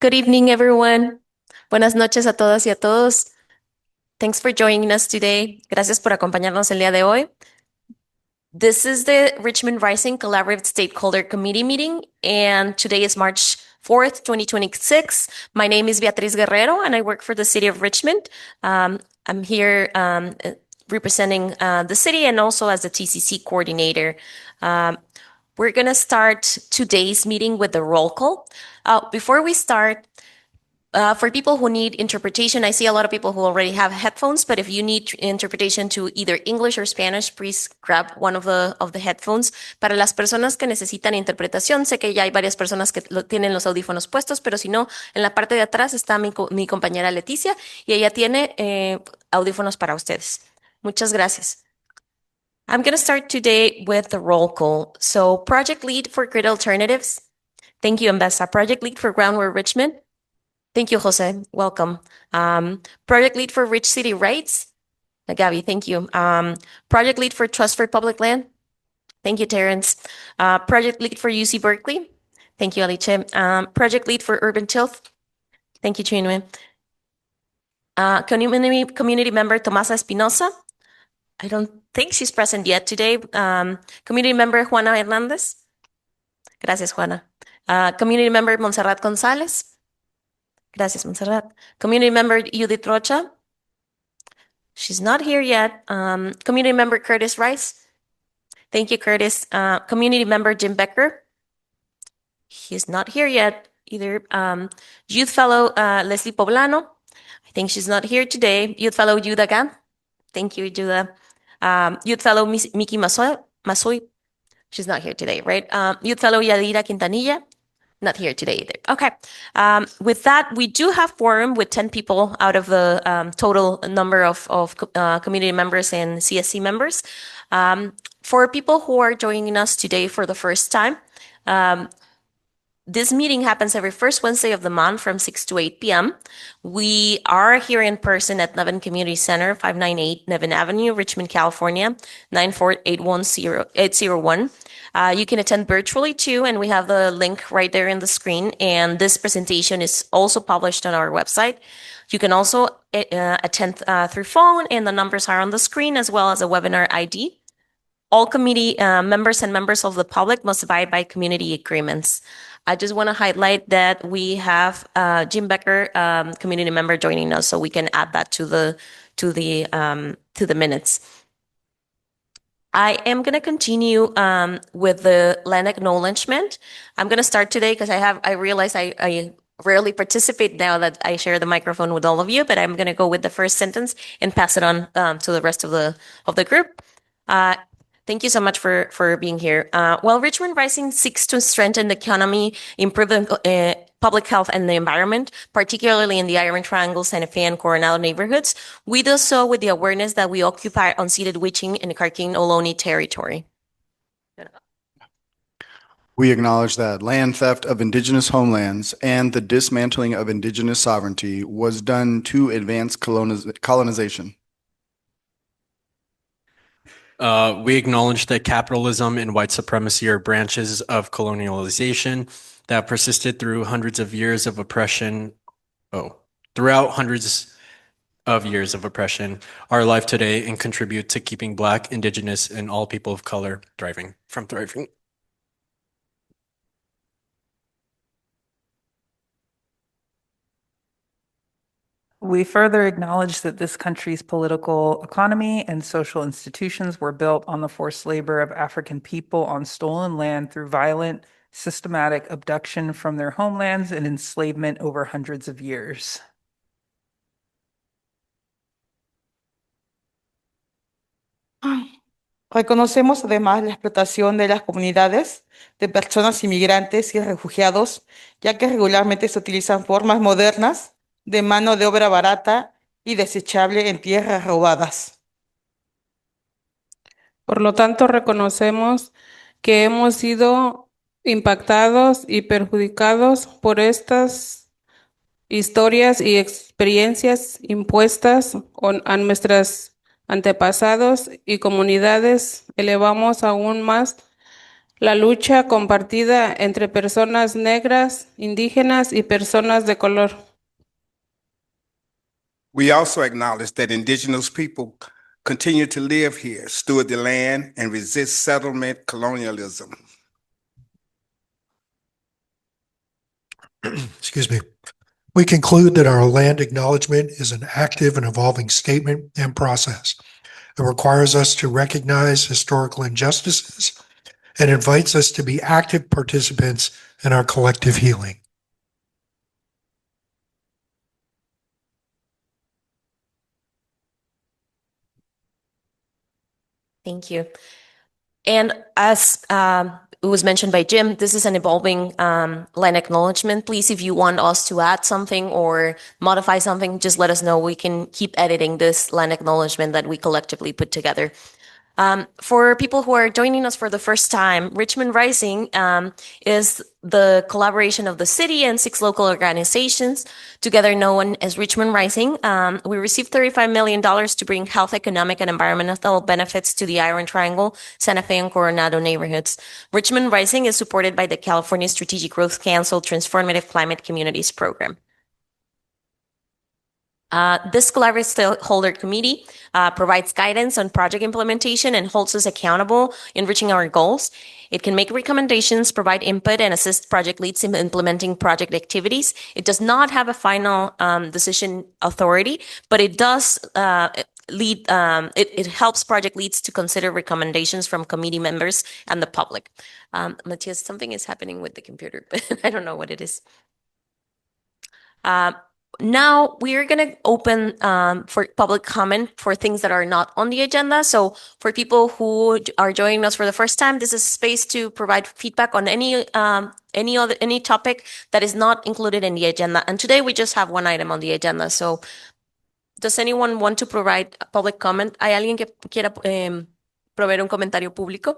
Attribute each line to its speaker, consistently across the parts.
Speaker 1: Good evening, everyone. Buenas noches a todas y a todos. Thanks for joining us today. Gracias por acompañarnos el día de hoy. This is the Richmond Rising Collaborative Stakeholder Committee meeting, and today is March 4th, 2026. My name is Beatriz Guerrero, and I work for the City of Richmond. I'm here representing the city and also as the TCC coordinator. We're going to start today's meeting with the roll call. Before we start, for people who need interpretation, I see a lot of people who already have headphones, but if you need interpretation to either English or Spanish, please grab one of the headphones. Para las personas que necesitan interpretación, sé que ya hay varias personas que tienen los audífonos puestos, pero si no, en la parte de atrás está mi compañera Leticia y ella tiene audífonos para ustedes. Muchas gracias. I'm going to start today with the roll call. So, project lead for Grid Alternatives. Thank you, Ambessa. Project lead for Groundwater Richmond. Thank you, Jose. Welcome. Project lead for Rich City Rights. Gabby, thank you. Project lead for Trust for Public Land. Thank you, Terrence. Project lead for UC Berkeley. Thank you, Alice. Project lead for Urban Tilth. Thank you, Chinwe. Community member Tomasa Espinosa. I don't think she's present yet today. Community member Juana Hernandez. Gracias, Juana. Community member Montserrat González. Gracias, Montserrat. Community member Judith Rocha. She's not here yet. Community member Curtis Rice. Thank you, Curtis. Community member Jim Becker. He's not here yet either. Youth fellow Leslie Poblano. I think she's not here today. Youth fellow Yuda Gan. Thank you, Yuda. Youth fellow Miki Masoy. She's not here today, right? Youth fellow Yadira Quintanilla. Not here today either. Okay. With that, we do have quorum with 10 people out of the total number of community members and CSC members. For people who are joining us today for the first time, this meeting happens every first Wednesday of the month from 6 to 8 p.m. We are here in person at Nevin Community Center, 598 Nevin Avenue, Richmond, California, 94801. You can attend virtually too, and we have the link right there in the screen. And this presentation is also published on our website. You can also attend through phone, and the numbers are on the screen as well as a webinar ID. All committee members and members of the public must abide by community agreements. I just want to highlight that we have Jim Becker, community member, joining us, so we can add that to the minutes. I am going to continue with the land acknowledgement. I'm going to start today because I realize I rarely participate now that I share the microphone with all of you, but I'm going to go with the first sentence and pass it on to the rest of the group. Thank you so much for being here. While Richmond Rising seeks to strengthen the economy, improve the public health and the environment, particularly in the Iron Triangle, Santa Fe, and Coronado neighborhoods, we do so with the awareness that we occupy unceded Witching and Karking Ohlone territory.
Speaker 2: We acknowledge that land theft of indigenous homelands and the dismantling of indigenous sovereignty was done to advance colonization.
Speaker 3: We acknowledge that capitalism and white supremacy are branches of colonialization that persisted through hundreds of years of oppression. Throughout hundreds of years of oppression, are alive today and contribute to keeping Black, Indigenous, and all people of color thriving.
Speaker 4: We further acknowledge that this country's political economy and social institutions were built on the forced labor of African people on stolen land through violent, systematic abduction from their homelands and enslavement over hundreds of years.
Speaker 5: Reconocemos además la explotación de las comunidades de personas inmigrantes y refugiados, ya que regularmente se utilizan formas modernas de mano de obra barata y desechable en tierras robadas.
Speaker 6: Por lo tanto, reconocemos que hemos sido impactados y perjudicados por estas historias y experiencias impuestas a nuestros antepasados y comunidades. Elevamos aún más la lucha compartida entre personas negras, indígenas y personas de color.
Speaker 7: We also acknowledge that indigenous people continue to live here, steward the land, and resist settlement colonialism.
Speaker 8: Excuse me. We conclude that our land acknowledgement is an active and evolving statement and process. It requires us to recognize historical injustices and invites us to be active participants in our collective healing.
Speaker 1: Thank you. And as it was mentioned by Jim, this is an evolving land acknowledgement. Please, if you want us to add something or modify something, just let us know. We can keep editing this land acknowledgement that we collectively put together. For people who are joining us for the first time, Richmond Rising is the collaboration of the city and 6 local organizations, together known as Richmond Rising. We received $35 million to bring health, economic, and environmental benefits to the Iron Triangle, Santa Fe, and Coronado neighborhoods. Richmond Rising is supported by the California Strategic Growth Council Transformative Climate Communities Program. This collaborative stakeholder committee provides guidance on project implementation and holds us accountable in reaching our goals. It can make recommendations, provide input, and assist project leads in implementing project activities. It does not have a final decision authority, but it does lead. It helps project leads to consider recommendations from committee members and the public. Matthias, something is happening with the computer, but I don't know what it is. Now we're going to open for public comment for things that are not on the agenda. So for people who are joining us for the first time, this is a space to provide feedback on any topic that is not included in the agenda. And today we just have one item on the agenda. So does anyone want to provide a public comment? ¿Hay alguien que quiera proveer un comentario público?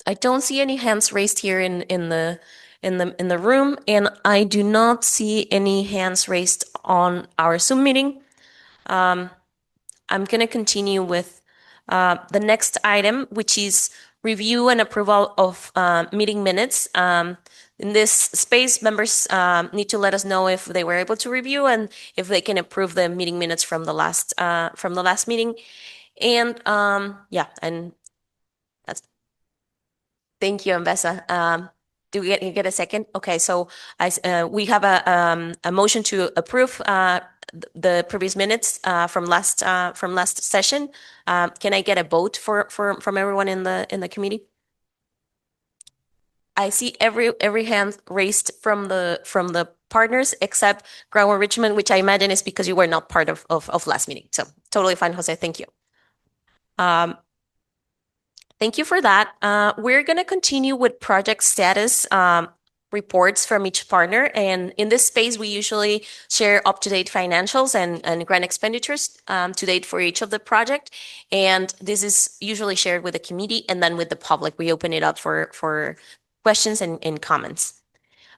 Speaker 1: I don't see any hands raised here in the room, and I do not see any hands raised on our Zoom meeting. I'm going to continue with the next item, which is review and approval of meeting minutes. In this space, members need to let us know if they were able to review and if they can approve the meeting minutes from the last meeting. And yeah, and that's. Thank you, Ambessa. Do you get a second? Okay, so we have a motion to approve the previous minutes from last session. Can I get a vote from everyone in the committee? I see every hand raised from the partners except Grower Richmond, which I imagine is because you were not part of last meeting. So totally fine, Jose. Thank you. Thank you for that. We're going to continue with project status reports from each partner. And in this space, we usually share up-to-date financials and grant expenditures to date for each of the project. And this is usually shared with the committee and then with the public. We open it up for questions and comments.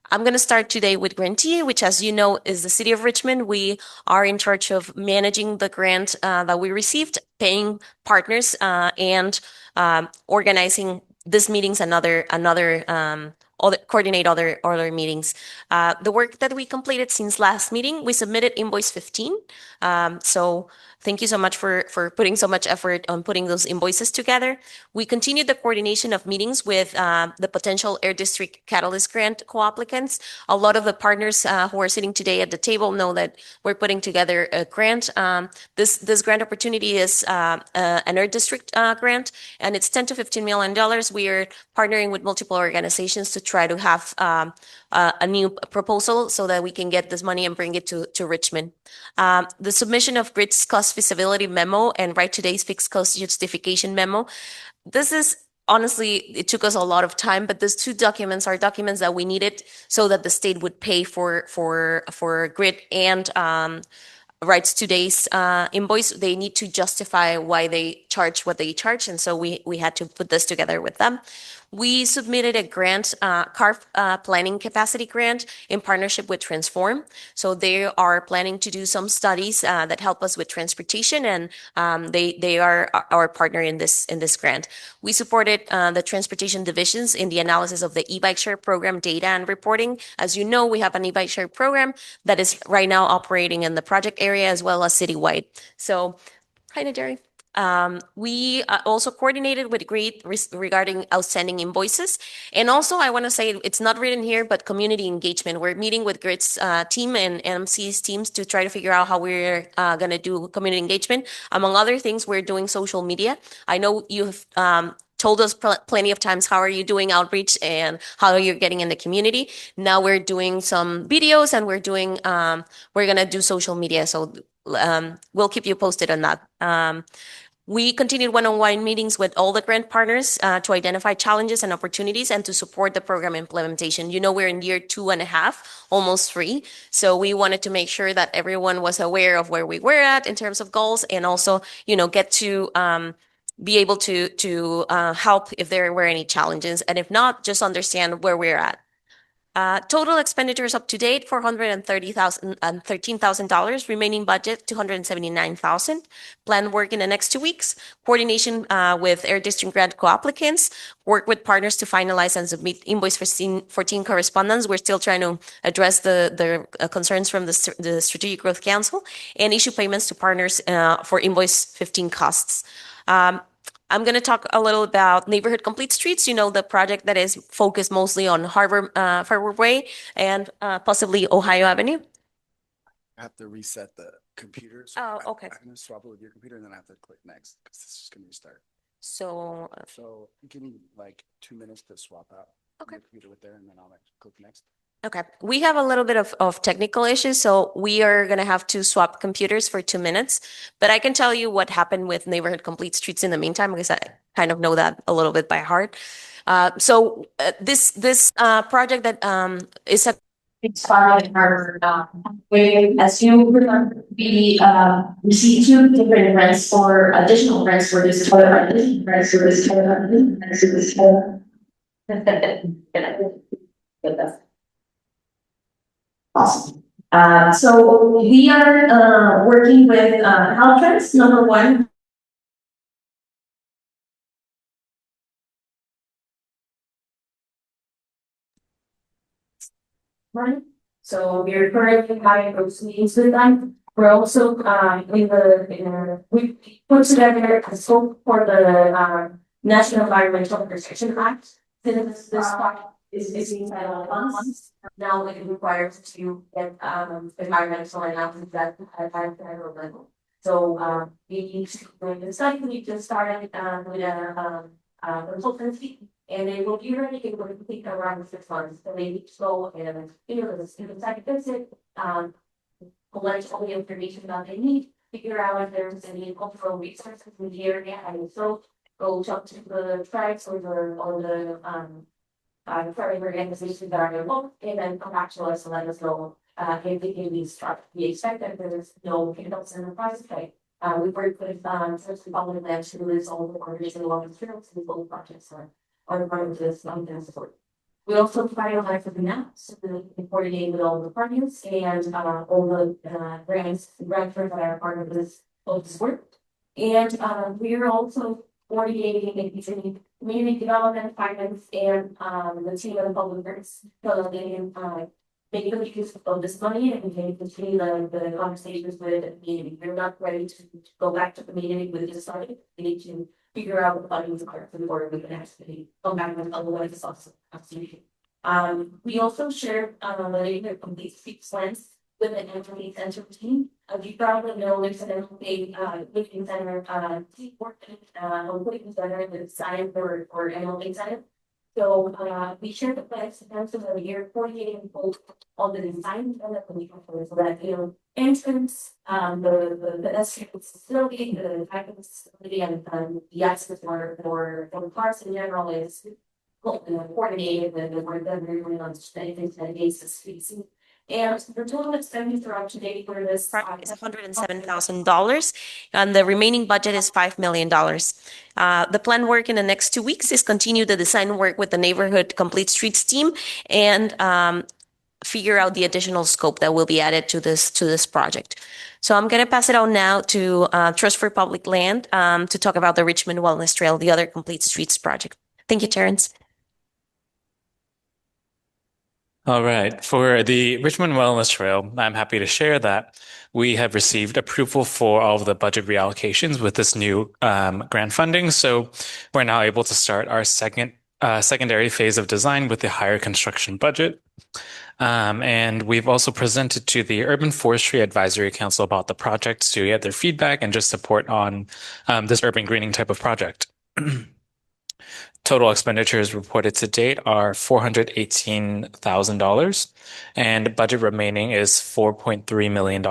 Speaker 1: I'm going to start today with grantee, which, as you know, is the City of Richmond. We are in charge of managing the grant that we received, paying partners, and organizing these meetings and coordinate other meetings. The work that we completed since last meeting, we submitted invoice 15. So thank you so much for putting so much effort on putting those invoices together. We continued the coordination of meetings with the potential Air District Catalyst Grant co-applicants. A lot of the partners who are sitting today at the table know that we're putting together a grant. This grant opportunity is an Air District grant, and it's $10 to $15 million. We are partnering with multiple organizations to try to have a new proposal so that we can get this money and bring it to Richmond. The submission of GRID's cost feasibility memo and Right Today's fixed cost justification memo. This is honestly, it took us a lot of time, but these two documents are documents that we needed so that the state would pay for GRID and Rights Today's invoice. They need to justify why they charge what they charge, and so we had to put this together with them. We submitted a grant, car planning capacity grant in partnership with Transform. So they are planning to do some studies that help us with transportation, and they are our partner in this grant. We supported the transportation divisions in the analysis of the e-bike share program data and reporting. As you know, we have an e-bike share program that is right now operating in the project area as well as citywide. So, hi, Najeri. We also coordinated with GREET regarding outstanding invoices. And also, I want to say it's not written here, but community engagement. We're meeting with GREET's team and MC's teams to try to figure out how we're going to do community engagement. Among other things, we're doing social media. I know you've told us plenty of times how are you doing outreach and how you're getting in the community. Now we're doing some videos and we're going to do social media. So we'll keep you posted on that. We continued one-on-one meetings with all the grant partners to identify challenges and opportunities and to support the program implementation. You know, we're in year 2.5, almost 3. So we wanted to make sure that everyone was aware of where we were at in terms of goals, and also, get to be able to help if there were any challenges, and if not, just understand where we're at. Total expenditures up to date, $413,000. Remaining budget, $279,000. Planned work in the next 2 weeks. Coordination with Air District grant co-applicants. Work with partners to finalize and submit invoice 14 correspondence. We're still trying to address the concerns from the Strategic Growth Council, and issue payments to partners for invoice 15 costs. I'm going to talk a little about Neighborhood Complete Streets, the project that is focused mostly on Harbor Way and possibly Ohio Avenue.
Speaker 2: I have to reset the computer.
Speaker 1: Oh, okay.
Speaker 2: I'm going to swap it with your computer and then I have to click next because this is going to restart.
Speaker 1: So
Speaker 2: Give me like 2 minutes to swap out your computer with there and then I'll click next.
Speaker 1: Okay, we have a little bit of technical issues, so we are going to have to swap computers for 2 minutes. But I can tell you what happened with Neighborhood Complete Streets in the meantime, because I kind of know that a little bit by heart. This project that is a
Speaker 9: expired Harbor where, as you remember, we received 2 different grants for additional grants for this toilet, grants for this toilet, grants for this toilet. Awesome. So we are working with Caltrans, number 1. Right. So we're currently having those meetings with them. We're also we put together a scope for the National Environmental Protection Act. Since this part is being federal funds, now it requires to get environmental analysis at federal level. So we need to bring the study. We just started with a consultancy, and they will be ready to complete around 6 months. So they need to go and the site visit, collect all the information that they need, figure out if there's any cultural resources in the area, and so go talk to the tribes or the tribal organizations that are involved, and then come back to us and let us know if they can be struck. We expect that there's no hiccups in the process. We work with such public lands to release all the coordination along the trails and both projects are part of this support. We also finalize the maps, coordinating with all the partners and all the grant funders that are part of this work. And we are also coordinating between community development, finance, and the team of public works, so that they can make good use of this money and we can continue the conversations with the community. We're not ready to go back to the community with this money. We need to figure out what the funding is required for the board. We can actually come back with other ways of solution. We also shared the complete streets plans with the Anthony Center team. You probably know there's an living center team working on putting together the design for MLA center. So we shared the plans of the year coordinating both on the design and the communication, so that entrance, the pedestrian facility, the type of facility, and the access for the cars in general is coordinated with the work that we're doing on anything that gates the streets. And the total expenditure up to date for this
Speaker 1: Project is $107,000, and the remaining budget is $5 million. The planned work in the next 2 weeks is continue the design work with the Neighborhood Complete Streets team and figure out the additional scope that will be added to this project. So I'm going to pass it on now to Trust for Public Land to talk about the Richmond Wellness Trail, the other Complete Streets project. Thank you, Terrence.
Speaker 10: All right. For the Richmond Wellness Trail, I'm happy to share that we have received approval for all of the budget reallocations with this new grant funding. So we're now able to start our secondary phase of design with the higher construction budget. And we've also presented to the Urban Forestry Advisory Council about the project to get their feedback and just support on this urban greening type of project. Total expenditures reported to date are $418,000, and budget remaining is $4.3 million.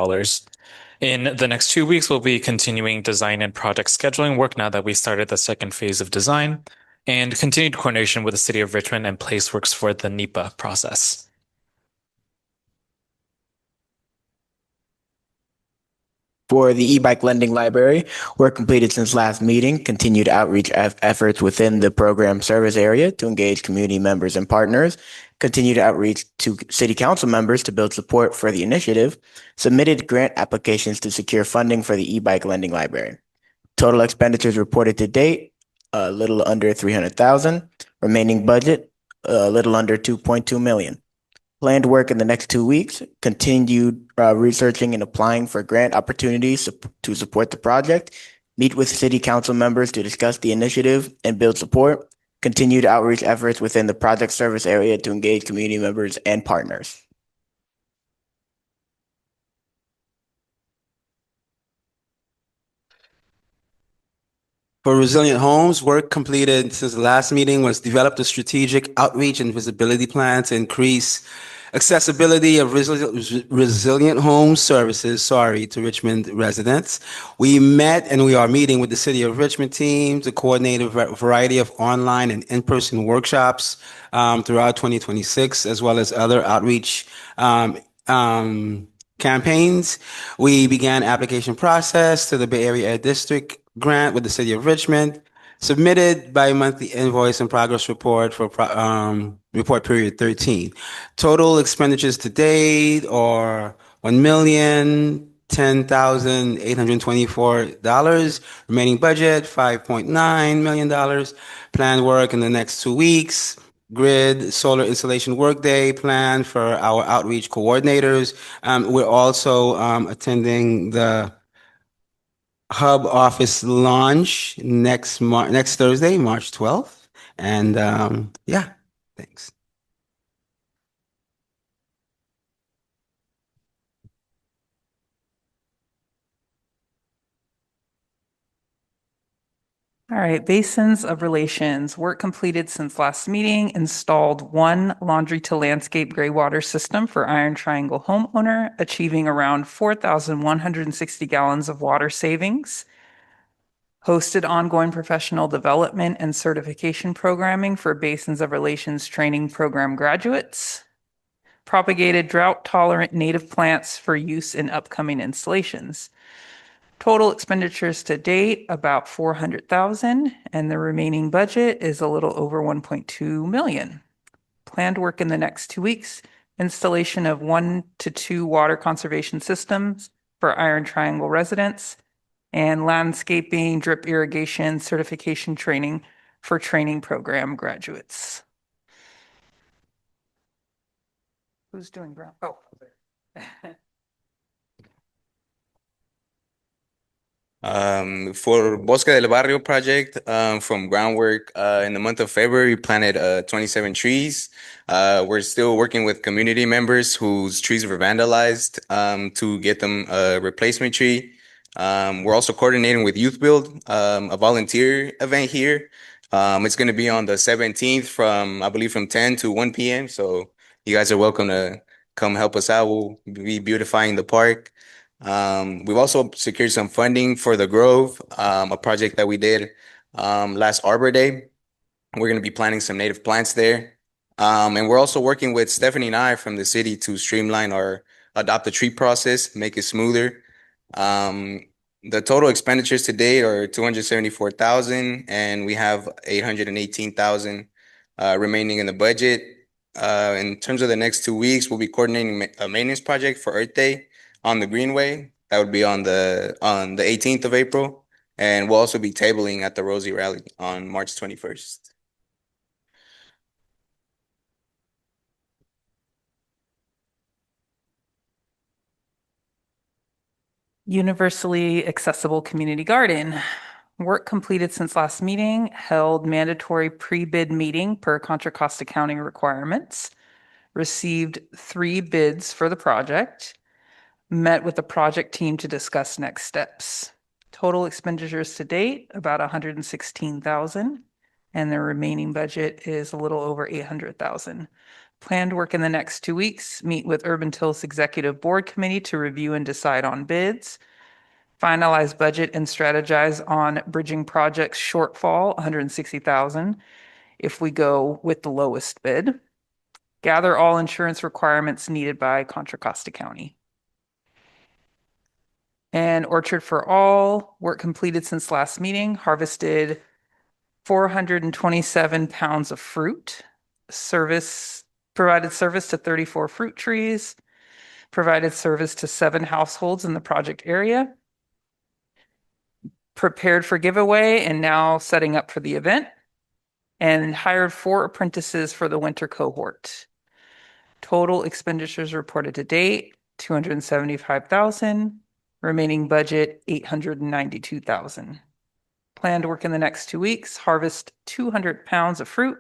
Speaker 10: In the next 2 weeks, we'll be continuing design and project scheduling work now that we started the second phase of design, and continued coordination with the City of Richmond and PlaceWorks for the NEPA process.
Speaker 11: For the e-bike lending library, work completed since last meeting, continued outreach efforts within the program service area to engage community members and partners, continued outreach to city council members to build support for the initiative, submitted grant applications to secure funding for the e-bike lending library. Total expenditures reported to date, a little under 300,000. Remaining budget, a little under 2.2 million. Planned work in the next 2 weeks, continued researching and applying for grant opportunities to support the project, meet with city council members to discuss the initiative and build support, continued outreach efforts within the project service area to engage community members and partners.
Speaker 12: For Resilient Homes, work completed since the last meeting was developed a strategic outreach and visibility plan to increase accessibility of resilient home services, to Richmond residents. We met and we are meeting with the City of Richmond team to coordinate a variety of online and in-person workshops throughout 2026, as well as other outreach campaigns. We began application process to the Bay Area Ed District grant with the City of Richmond, submitted bi-monthly invoice and progress report for report period 13. Total expenditures to date are $1,010,824. Remaining budget, $5.9 million. Planned work in the next 2 weeks. Grid solar installation workday plan for our outreach coordinators. We're also attending the Hub office launch next Thursday, March 12th. And yeah, thanks.
Speaker 4: All right, Basins of Relations, work completed since last meeting, installed one laundry to landscape gray water system for Iron Triangle homeowner, achieving around 4,160 gallons of water savings. Hosted ongoing professional development and certification programming for Basins of Relations training program graduates. Propagated drought-tolerant native plants for use in upcoming installations. Total expenditures to date, about 400,000, and the remaining budget is a little over 1.2 million. Planned work in the next 2 weeks, installation of 1 to 2 water conservation systems for Iron Triangle residents, and landscaping drip irrigation certification training for training program graduates. Who's doing ground? Oh.
Speaker 13: For Bosque del Barrio project, from groundwork, in the month of February, we planted 27 trees. We're still working with community members whose trees were vandalized to get them a replacement tree. We're also coordinating with Youth Build, a volunteer event here. It's going to be on the 17th I believe from 10 to 1 p.m. So you guys are welcome to come help us out. We'll be beautifying the park. We've also secured some funding for the Grove, a project that we did last Arbor Day. We're going to be planting some native plants there. And we're also working with Stephanie and I from the city to streamline our adopt a tree process, make it smoother. Um, the total expenditures to date are 274,000, and we have 818,000 remaining in the budget. In terms of the next 2 weeks, we'll be coordinating a maintenance project for Earth Day on the Greenway. That would be on the 18th of April, and we'll also be tabling at the Rosie Rally on March 21st.
Speaker 4: Universally accessible community garden. Work completed since last meeting, held mandatory pre-bid meeting per Contra Costa County requirements, received 3 bids for the project, met with the project team to discuss next steps. Total expenditures to date, about 116,000, and the remaining budget is a little over 800,000. Planned work in the next 2 weeks, meet with Urban Till's Executive Board Committee to review and decide on bids, finalize budget and strategize on bridging projects shortfall, 160,000, if we go with the lowest bid. Gather all insurance requirements needed by Contra Costa County. And Orchard for All, work completed since last meeting, harvested 427 pounds of fruit, provided service to 34 fruit trees, provided service to 7 households in the project area, prepared for giveaway and now setting up for the event, and hired 4 apprentices for the winter cohort. Total expenditures reported to date, 275,000, remaining budget 892,000. Planned work in the next 2 weeks, harvest 200 pounds of fruit,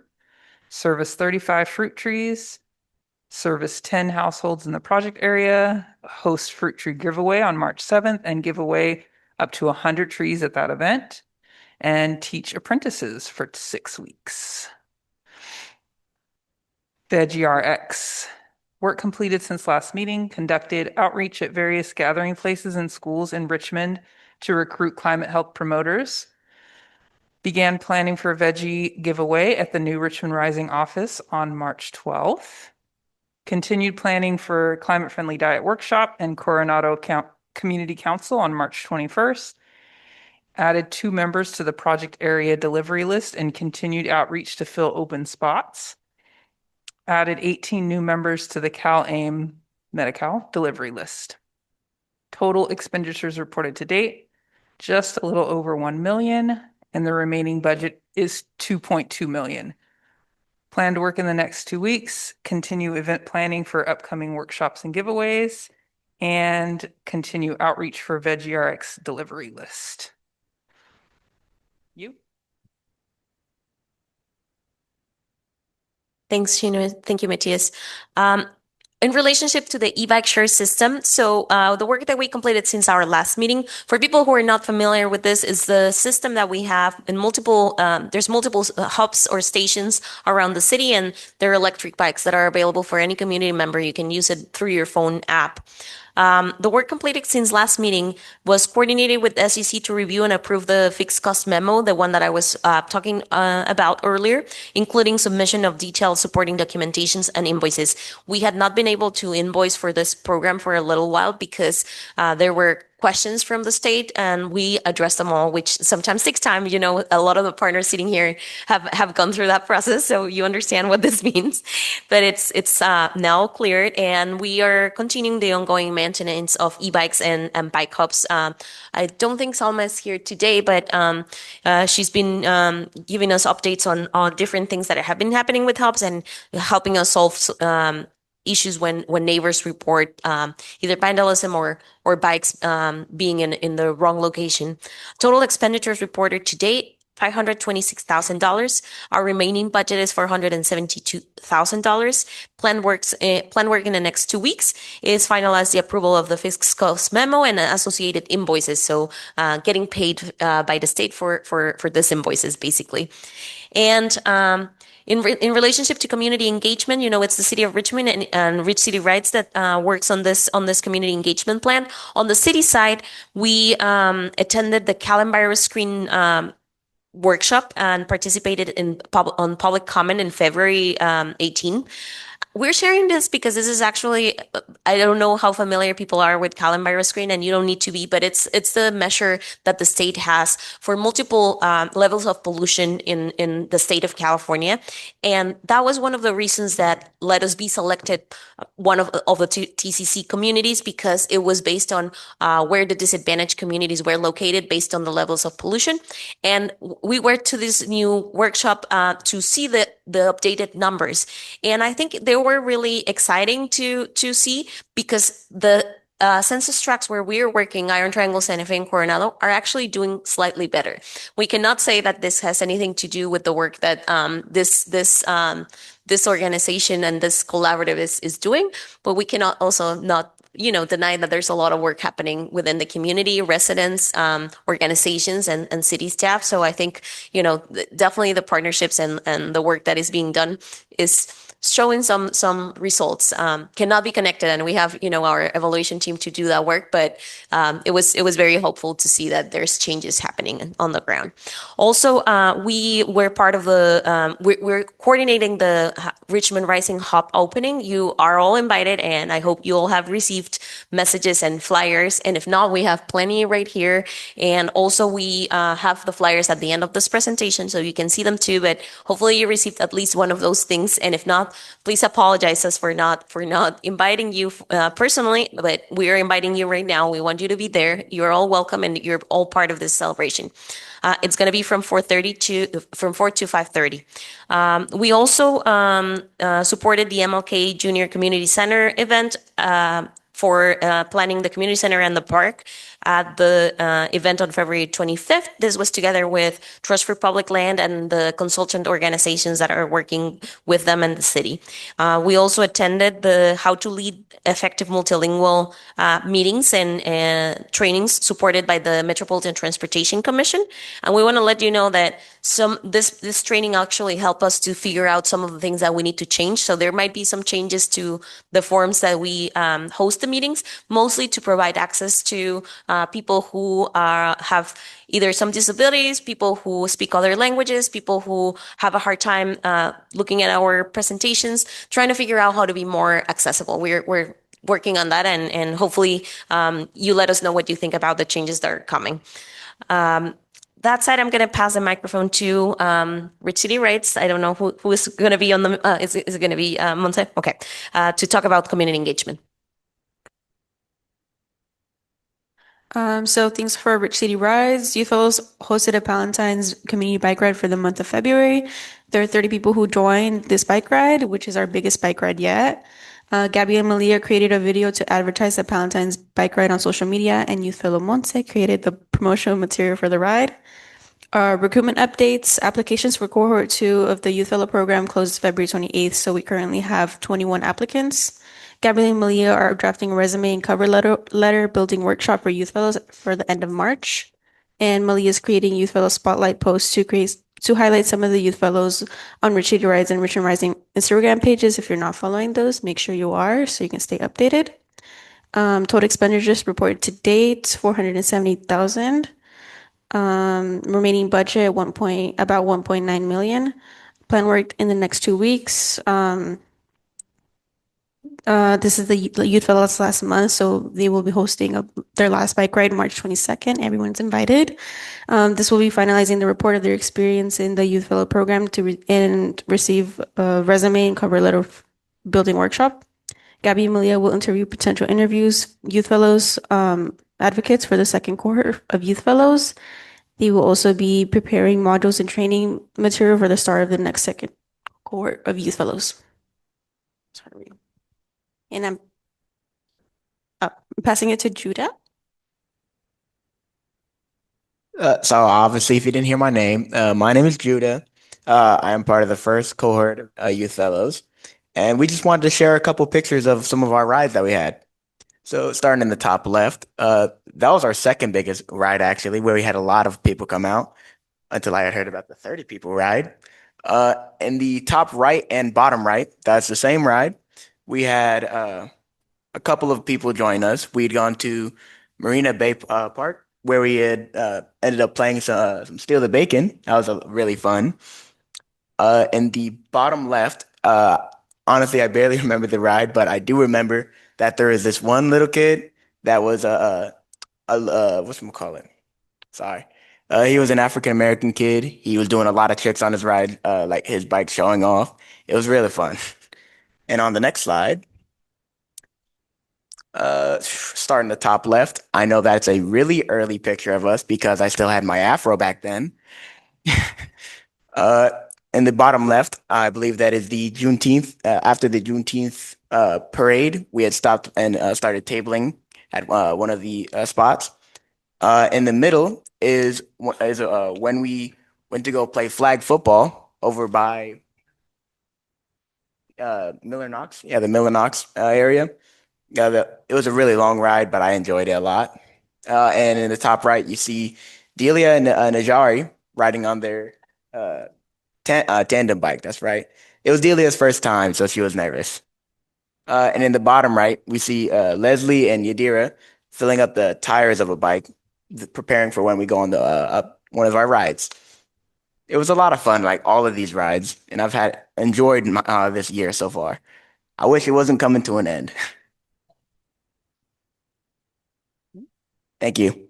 Speaker 4: service 35 fruit trees, service 10 households in the project area, host fruit tree giveaway on March 7th, and give away up to 100 trees at that event, and teach apprentices for 6 weeks. Veggie RX. Work completed since last meeting, conducted outreach at various gathering places and schools in Richmond to recruit climate health promoters. Began planning for a veggie giveaway at the new Richmond Rising office on March 12th. Continued planning for climate-friendly diet workshop and Coronado Community Council on March 21st. Added 2 members to the project area delivery list and continued outreach to fill open spots. Added 18 new members to the Cal-AIM Medi-Cal delivery list. Total expenditures reported to date, just a little over 1 million, and the remaining budget is 2.2 million. Planned work in the next 2 weeks, continue event planning for upcoming workshops and giveaways, and continue outreach for Veggie RX delivery list. You?
Speaker 1: Thanks, Gino. Thank you, Matthias. In relationship to the e-bike share system, so the work that we completed since our last meeting, for people who are not familiar with this, is the system that we have in there's multiple hubs or stations around the city, and there are electric bikes that are available for any community member. You can use it through your phone app. The work completed since last meeting was coordinated with SEC to review and approve the fixed cost memo, the one that I was talking about earlier, including submission of detailed supporting documentations and invoices. We had not been able to invoice for this program for a little while because there were questions from the state and we addressed them all, which sometimes takes time. You know, a lot of the partners sitting here have gone through that process, so you understand what this means. But it's now cleared, and we are continuing the ongoing maintenance of e-bikes and bike hubs. I don't think Salma is here today, but she's been giving us updates on different things that have been happening with hubs and helping us solve issues when neighbors report either vandalism or bikes being in the wrong location. Total expenditures reported to date, $526,000. Our remaining budget is $472,000. Planned work in the next 2 weeks is finalize the approval of the fixed cost memo and associated invoices. So getting paid by the state for this invoices, basically. And in relationship to community engagement, you know, it's the city of Richmond and Rich City Rights that works on this community engagement plan. On the city side, we attended the Cal Enviro Screen workshop and participated in on public comment in February 18. We're sharing this because this is actually, I don't know how familiar people are with Screen, and you don't need to be, but it's the measure that the state has for multiple levels of pollution in the state of California. And that was one of the reasons that let us be selected one of the TCC communities, because it was based on where the disadvantaged communities were located based on the levels of pollution. And we went to this new workshop to see the updated numbers. And I think they were really exciting to see, because the census tracts where we're working, Iron Triangle, Santa Fe, and Coronado, are actually doing slightly better. We cannot say that this has anything to do with the work that this organization and this collaborative is doing, but we cannot also not deny that there's a lot of work happening within the community, residents, organizations, and city staff. So I think, definitely the partnerships and the work that is being done is showing some results. Cannot be connected, and we have our evaluation team to do that work, but it was very hopeful to see that there's changes happening on the ground. Also, we were part of we're coordinating the Richmond Rising Hub opening. You are all invited, and I hope you all have received messages and flyers, and if not, we have plenty right here. And also we have the flyers at the end of this presentation, so you can see them too, but hopefully you received at least one of those things, and if not, please apologize us for not inviting you personally, but we are inviting you right now. We want you to be there. You're all welcome, and you're all part of this celebration. It's going to be from 4 to 5:30. We also supported the MLK Junior Community Center event for planning the community center and the park at the event on February 25th. This was together with Trust for Public Land and the consultant organizations that are working with them and the city. We also attended the How to Lead Effective Multilingual meetings and trainings supported by the Metropolitan Transportation Commission. And we want to let you know that this training actually helped us to figure out some of the things that we need to change. So there might be some changes to the forums that we host the meetings, mostly to provide access to people who have either some disabilities, people who speak other languages, people who have a hard time looking at our presentations, trying to figure out how to be more accessible. We're working on that, and hopefully you let us know what you think about the changes that are coming. That said, I'm going to pass the microphone to Rich City Rights. I don't know who is going to be on the, is it going to be Monse? Okay, to talk about community engagement.
Speaker 14: So thanks for Rich City Rides. Youth Fellows hosted a Palentine's community bike ride for the month of February. There are 30 people who joined this bike ride, which is our biggest bike ride yet. Gabby and Malia created a video to advertise the Palentine's bike ride on social media, and Youth Fellow Monse created the promotional material for the ride. Recruitment updates. Applications for cohort 2 of the Youth Fellow program closed February 28th, so we currently have 21 applicants. Gabrielle and Malia are drafting a resume and cover letter building workshop for Youth Fellows for the end of March. And Malia is creating Youth Fellow spotlight posts to highlight some of the Youth Fellows on Rich City Rides and Richmond Rising Instagram pages. If you're not following those, make sure you are so you can stay updated. Total expenditures reported to date, $470,000. Remaining budget about 1.9 million. Plan work in the next 2 weeks. This is the Youth Fellows last month, so they will be hosting their last bike ride March 22nd. Everyone's invited. This will be finalizing the report of their experience in the Youth Fellow program and receive a resume and cover letter building workshop. Gabby and Malia will interview potential Youth Fellows advocates for the second cohort of Youth Fellows. They will also be preparing modules and training material for the start of the next second cohort of Youth Fellows. Sorry. And I'm passing it to Judah.
Speaker 11: So obviously, if you didn't hear my name is Judah. I am part of the first cohort of Youth Fellows, and we just wanted to share a couple pictures of some of our rides that we had. So starting in the top left, that was our second biggest ride actually, where we had a lot of people come out until I had heard about the 30 people ride. In the top right and bottom right, that's the same ride. We had a couple of people join us. We'd gone to Marina Bay Park, where we had ended up playing some Steal the Bacon. That was really fun. In the bottom left, honestly, I barely remember the ride, but I do remember that there is this one little kid that was whatchamacallit? Sorry. He was an African American kid. He was doing a lot of tricks on his ride, like his bike showing off. It was really fun. And on the next slide, starting the top left, I know that's a really early picture of us because I still had my afro back then. Uh, in the bottom left, I believe that is the Juneteenth. After the Juneteenth parade, we had stopped and started tabling at one of the spots. In the middle is when we went to go play flag football over by Miller Knox. Yeah, the Miller Knox area. Yeah, it was a really long ride, but I enjoyed it a lot. And in the top right, you see Delia and Najari riding on their tandem bike. That's right. It was Delia's first time, so she was nervous. And in the bottom right, we see Leslie and Yadira filling up the tires of a bike, preparing for when we go on the up one of our rides. It was a lot of fun, like all of these rides, and I've had enjoyed this year so far. I wish it wasn't coming to an end. Thank you.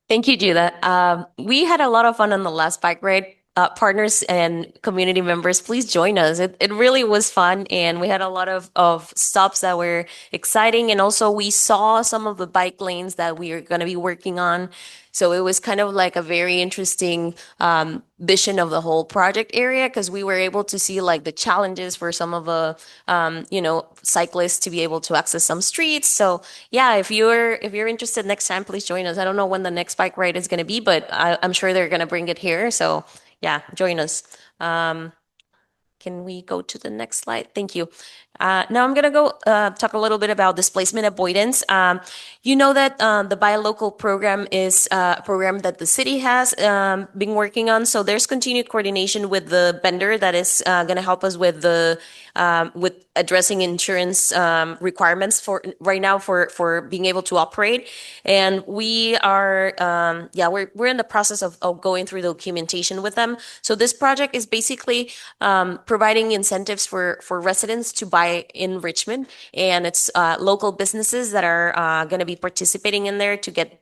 Speaker 1: Thank you, Judah. We had a lot of fun on the last bike ride. Partners and community members, please join us. It really was fun, and we had a lot of stops that were exciting. And also, we saw some of the bike lanes that we are going to be working on. So it was kind of like a very interesting vision of the whole project area because we were able to see like the challenges for some of the cyclists to be able to access some streets. So yeah, if you're interested next time, please join us. I don't know when the next bike ride is going to be, but I'm sure they're going to bring it here. So yeah, join us. Can we go to the next slide? Thank you. Now I'm going to go talk a little bit about displacement avoidance. You know that the Buy Local program is a program that the city has been working on. So there's continued coordination with the vendor that is going to help us with with addressing insurance requirements for right now for being able to operate. And we are we're in the process of going through the documentation with them. So this project is basically providing incentives for residents to buy in Richmond, and it's local businesses that are going to be participating in there to get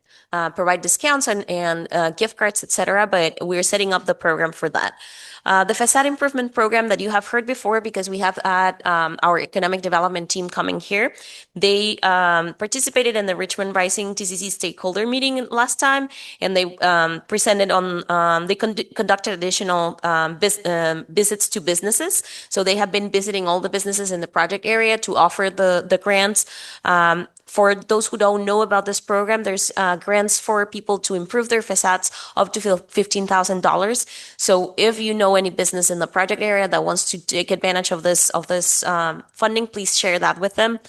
Speaker 1: provide discounts and gift cards, etc. But we're setting up the program for that. The facade improvement program that you have heard before, because we have had our economic development team coming here. They participated in the Richmond Rising TCC stakeholder meeting last time, and they presented on, they conducted additional visits to businesses. So they have been visiting all the businesses in the project area to offer the grants. For those who don't know about this program, there's grants for people to improve their facades up to $15,000. So if you know any business in the project area that wants to take advantage of this funding, please share that with them.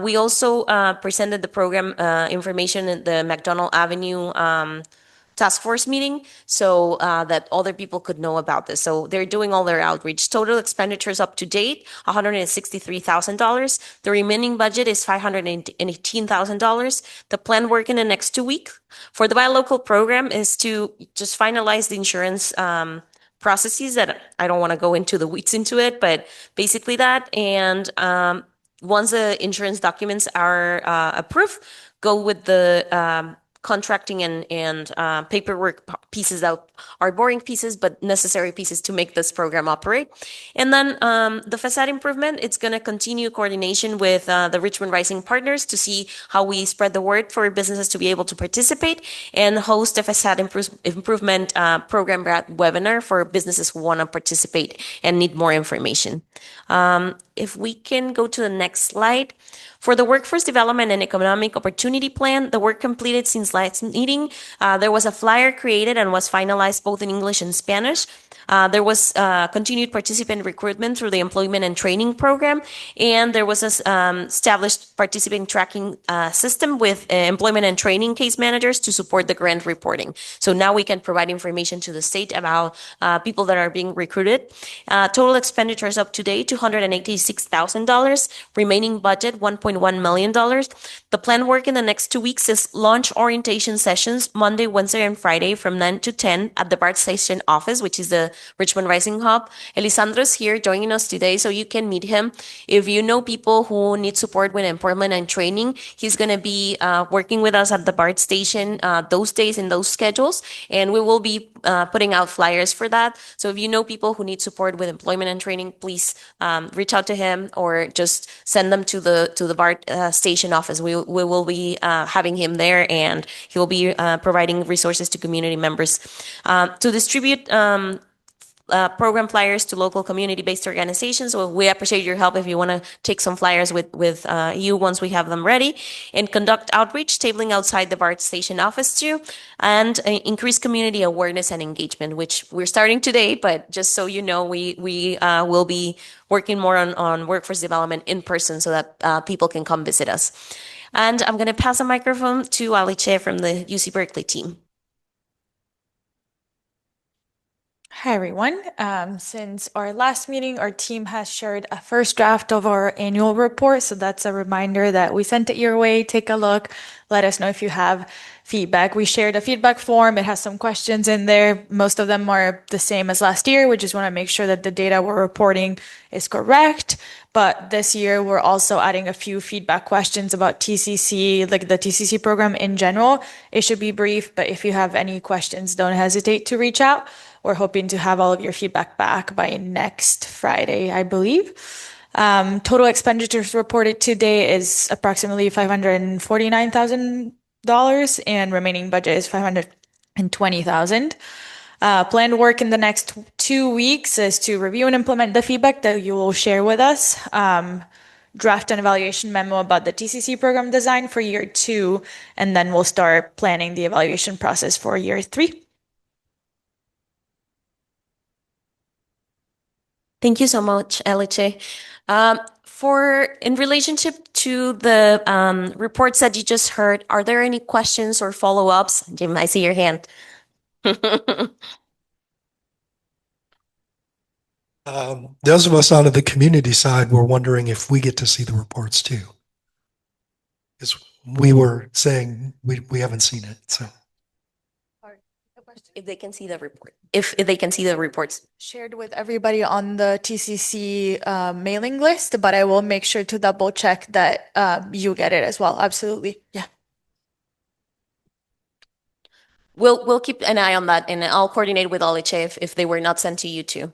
Speaker 1: We also presented the program information at the McDonald Avenue task force meeting so that other people could know about this. So they're doing all their outreach. Total expenditures up to date, $163,000. The remaining budget is $518,000. The plan work in the next 2 weeks for the Buy Local program is to just finalize the insurance processes that I don't want to go into the weeds into it, but basically that. And once the insurance documents are approved, go with the contracting and paperwork pieces that are boring pieces, but necessary pieces to make this program operate. And then the facade improvement, it's going to continue coordination with the Richmond Rising partners to see how we spread the word for businesses to be able to participate and host a facade improvement program webinar for businesses who want to participate and need more information. If we can go to the next slide. For the Workforce Development and Economic Opportunity Plan, the work completed since last meeting. There was a flyer created and was finalized both in English and Spanish. There was continued participant recruitment through the employment and training program, and there was an established participant tracking system with employment and training case managers to support the grant reporting. So now we can provide information to the state about people that are being recruited. Total expenditures up to date, $286,000. Remaining budget, $1.1 million. The planned work in the next 2 weeks is launch orientation sessions Monday, Wednesday, and Friday from 9 to 10 at the BART Station office, which is the Richmond Rising Hub. Elisandro's here joining us today, so you can meet him. If you know people who need support with employment and training, he's going to be working with us at the BART Station those days in those schedules, and we will be putting out flyers for that. So if you know people who need support with employment and training, please reach out to him or just send them to the BART Station office. We will be having him there, and he will be providing resources to community members to distribute program flyers to local community-based organizations. So we appreciate your help if you want to take some flyers with you once we have them ready, and conduct outreach, tabling outside the BART Station office too, and increase community awareness and engagement, which we're starting today, but just so you know, we will be working more on workforce development in person so that people can come visit us. And I'm going to pass the microphone to Alice from the UC Berkeley team.
Speaker 15: Hi, everyone. Since our last meeting, our team has shared a first draft of our annual report. So that's a reminder that we sent it your way. Take a look. Let us know if you have feedback. We shared a feedback form. It has some questions in there. Most of them are the same as last year. We just want to make sure that the data we're reporting is correct. But this year, we're also adding a few feedback questions about TCC, like the TCC program in general. It should be brief, but if you have any questions, don't hesitate to reach out. We're hoping to have all of your feedback back by next Friday, I believe. Total expenditures reported today is approximately $549,000, and remaining budget is $520,000. Planned work in the next 2 weeks is to review and implement the feedback that you will share with us. Draft an evaluation memo about the TCC program design for year 2, and then we'll start planning the evaluation process for year 3.
Speaker 1: Thank you so much, Alice. In relationship to the reports that you just heard, are there any questions or follow-ups? Jim, I see your hand.
Speaker 8: Those of us on the community side were wondering if we get to see the reports too. Because we were saying we haven't seen it, so.
Speaker 1: If they can see the report, if they can see the reports.
Speaker 15: Shared with everybody on the TCC mailing list, but I will make sure to double check that you get it as well. Absolutely. Yeah.
Speaker 1: We'll keep an eye on that, and I'll coordinate with Alice if they were not sent to you too.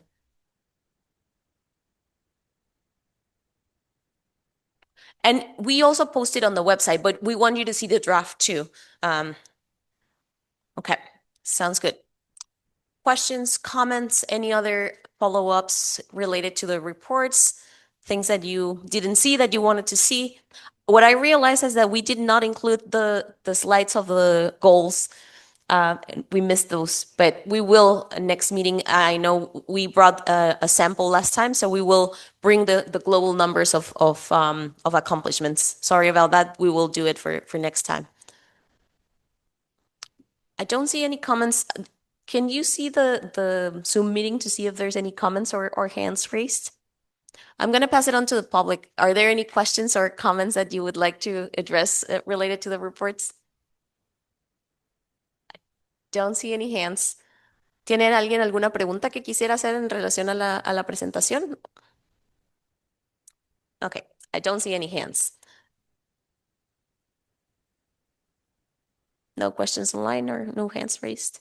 Speaker 1: And we also posted on the website, but we want you to see the draft too. Okay, sounds good. Questions, comments, any other follow-ups related to the reports, things that you didn't see that you wanted to see? What I realized is that we did not include the slides of the goals. We missed those, but we will next meeting. I know we brought a sample last time, so we will bring the global numbers of accomplishments. Sorry about that. We will do it for next time. I don't see any comments. Can you see the Zoom meeting to see if there's any comments or hands raised? I'm going to pass it on to the public. Are there any questions or comments that you would like to address related to the reports? Don't see any hands. ¿Tiene alguien alguna pregunta que quisiera hacer en relación a la presentación? Okay, I don't see any hands. No questions online or no hands raised.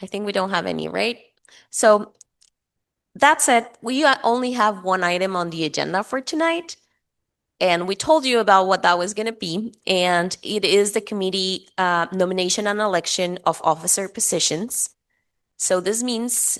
Speaker 1: I think we don't have any, right? So that said, we only have one item on the agenda for tonight. And we told you about what that was going to be. And it is the committee nomination and election of officer positions. So this means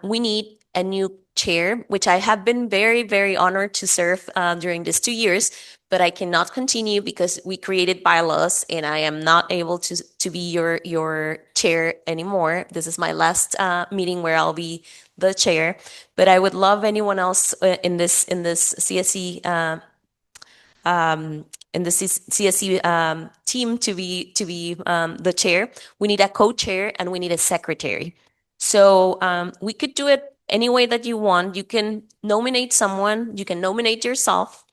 Speaker 1: we need a new chair, which I have been very, very honored to serve during these 2 years, but I cannot continue because we created bylaws and I am not able to be your chair anymore. This is my last meeting where I'll be the chair, but I would love anyone else in this CSE in the CSE team to be the chair. We need a co-chair and we need a secretary. So we could do it any way that you want. You can nominate someone. You can nominate yourself,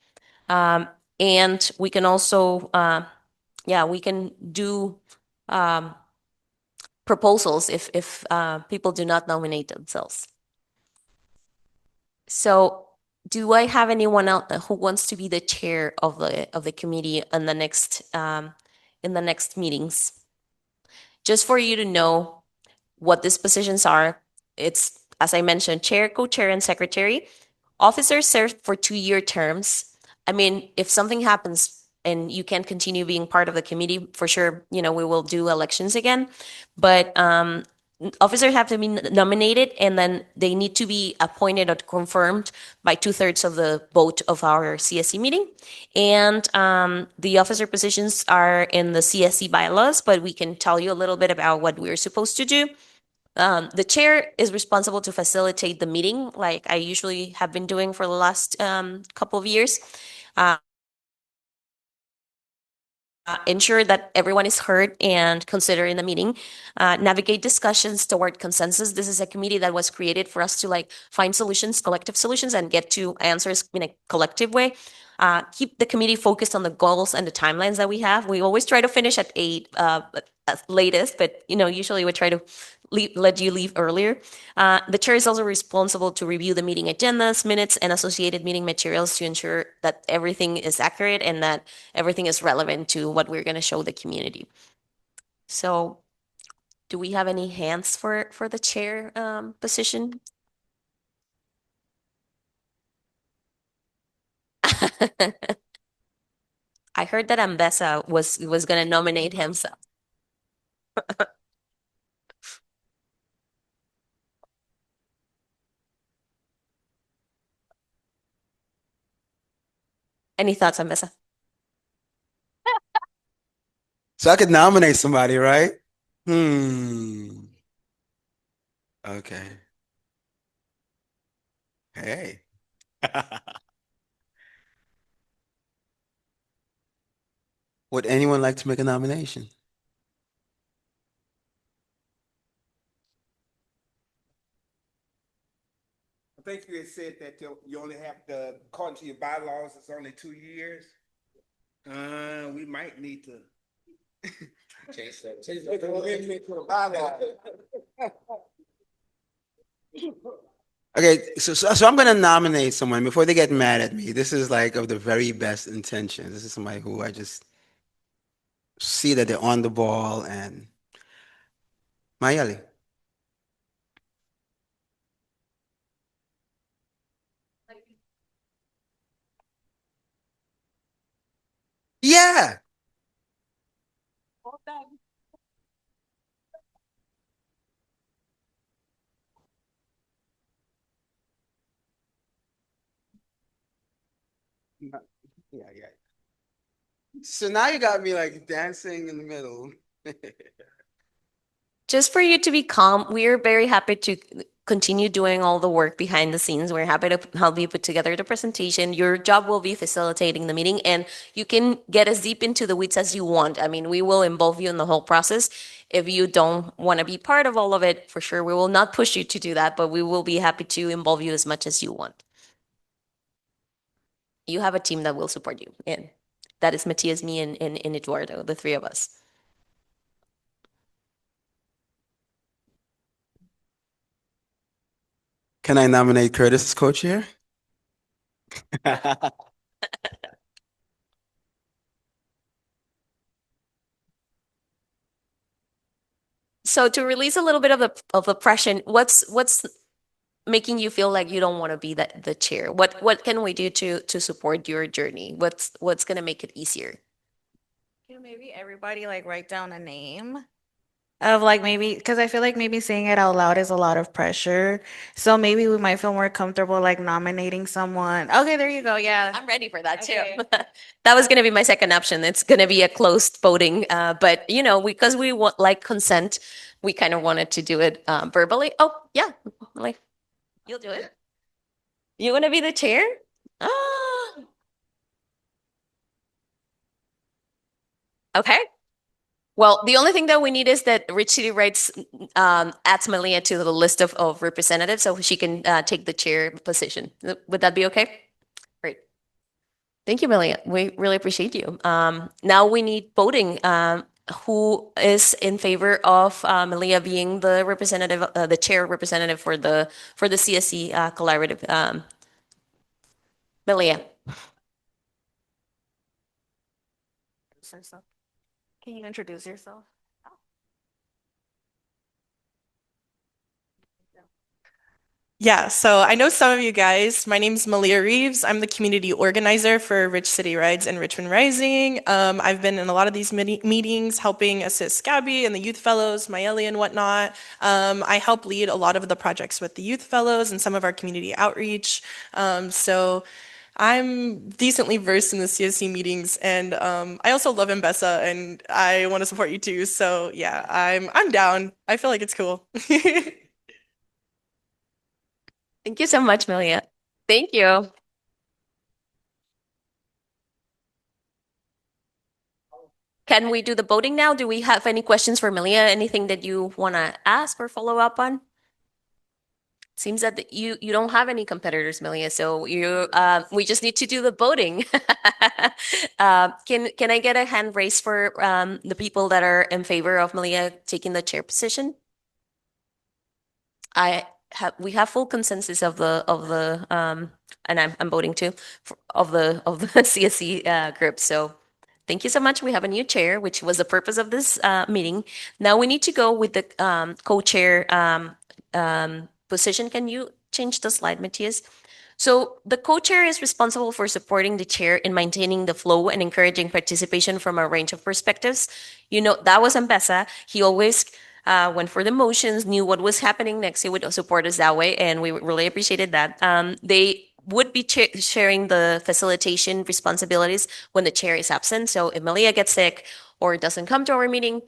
Speaker 1: and we can also, yeah, we can do um, proposals if people do not nominate themselves. So, do I have anyone else who wants to be the chair of the committee in the next meetings? Just for you to know what these positions are, it's as I mentioned, chair, co-chair, and secretary. Officers serve for 2-year terms. I mean, if something happens and you can't continue being part of the committee, for sure, we will do elections again. But officers have to be nominated and then they need to be appointed or confirmed by 2/3 of the vote of our CSE meeting. And the officer positions are in the CSE bylaws, but we can tell you a little bit about what we're supposed to do. The chair is responsible to facilitate the meeting, like I usually have been doing for the last couple of years. Ensure that everyone is heard and considered in the meeting. Navigate discussions toward consensus. This is a committee that was created for us to find solutions, collective solutions, and get to answers in a collective way. Keep the committee focused on the goals and the timelines that we have. We always try to finish at 8 at latest, but usually we try to let you leave earlier. The chair is also responsible to review the meeting agendas, minutes, and associated meeting materials to ensure that everything is accurate and that everything is relevant to what we're going to show the community. So, do we have any hands for the chair position? I heard that Ambessa was going to nominate himself. Any thoughts, Ambessa?
Speaker 12: So I could nominate somebody, right? Okay. Hey. Would anyone like to make a nomination?
Speaker 7: I think you had said that you only have to, according to your bylaws, it's only 2 years. We might need to change that. Change the amendment to the bylaw.
Speaker 12: Okay, so I'm gonna nominate someone before they get mad at me. This is like of the very best intentions. This is somebody who I just see that they're on the ball and Mayali. Yeah. Yeah, yeah. So now you got me like dancing in the middle.
Speaker 1: Just for you to be calm, we're very happy to continue doing all the work behind the scenes. We're happy to help you put together the presentation. Your job will be facilitating the meeting, and you can get as deep into the weeds as you want. I mean, we will involve you in the whole process. If you don't want to be part of all of it, for sure, we will not push you to do that, but we will be happy to involve you as much as you want. You have a team that will support you, and that is Matias, me, and Eduardo, the three of us.
Speaker 12: Can I nominate Curtis as co-chair?
Speaker 1: So to release a little bit of the pressure, what's making you feel like you don't want to be the chair? What can we do to support your journey? What's gonna make it easier?
Speaker 16: Can maybe everybody write down a name of like maybe because I feel like maybe saying it out loud is a lot of pressure. So maybe we might feel more comfortable like nominating someone. Okay, there you go. Yeah.
Speaker 1: I'm ready for that too.
Speaker 16: Okay.
Speaker 1: That was going to be my second option. It's going to be a closed voting, but you know, because we want like consent, we kind of wanted to do it verbally. Oh, yeah, like you'll do it. You want to be the chair? Ah, okay. Well, the only thing that we need is that Rich City Rights adds Malia to the list of representatives so she can take the chair position. Would that be okay? Great. Thank you, Malia. We really appreciate you. Now we need voting. Who is in favor of Malia being the representative, the chair representative for the CSC collaborative? Malia.
Speaker 16: Can you introduce yourself?
Speaker 17: Yeah, so I know some of you guys. My name's Malia Reeves. I'm the community organizer for Rich City Rides and Richmond Rising. I've been in a lot of these meetings helping assist Gabby and the youth fellows, Mayeli and whatnot. I help lead a lot of the projects with the youth fellows and some of our community outreach. So I'm decently versed in the CSC meetings, and I also love Mbessa, and I want to support you too. So yeah, I'm down. I feel like it's cool.
Speaker 1: Thank you so much, Malia. Thank you. Can we do the voting now? Do we have any questions for Malia? Anything that you want to ask or follow up on? Seems that you don't have any competitors, Malia, so you we just need to do the voting. Can I get a hand raised for the people that are in favor of Malia taking the chair position? We have full consensus of the and I'm voting too of the CSC group. So thank you so much. We have a new chair, which was the purpose of this meeting. Now we need to go with the co-chair position. Can you change the slide, Matthias? So the co-chair is responsible for supporting the chair in maintaining the flow and encouraging participation from a range of perspectives. You know, that was Ambessa. He always went for the motions, knew what was happening next. He would support us that way, and we really appreciated that. They would be sharing the facilitation responsibilities when the chair is absent. So if Malia gets sick or doesn't come to our meeting,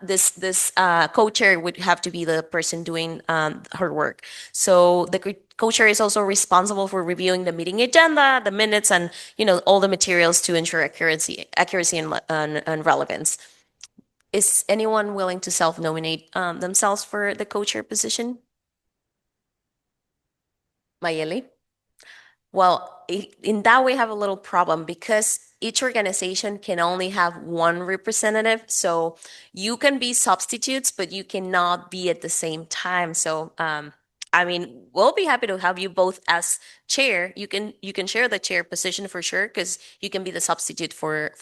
Speaker 1: this co-chair would have to be the person doing her work. So the co-chair is also responsible for reviewing the meeting agenda, the minutes, and all the materials to ensure accuracy and relevance. Is anyone willing to self-nominate themselves for the co-chair position? Mayeli? Well, in that we have a little problem because each organization can only have one representative. So you can be substitutes, but you cannot be at the same time. So, I mean, we'll be happy to have you both as chair. You can share the chair position for sure because you can be the substitute for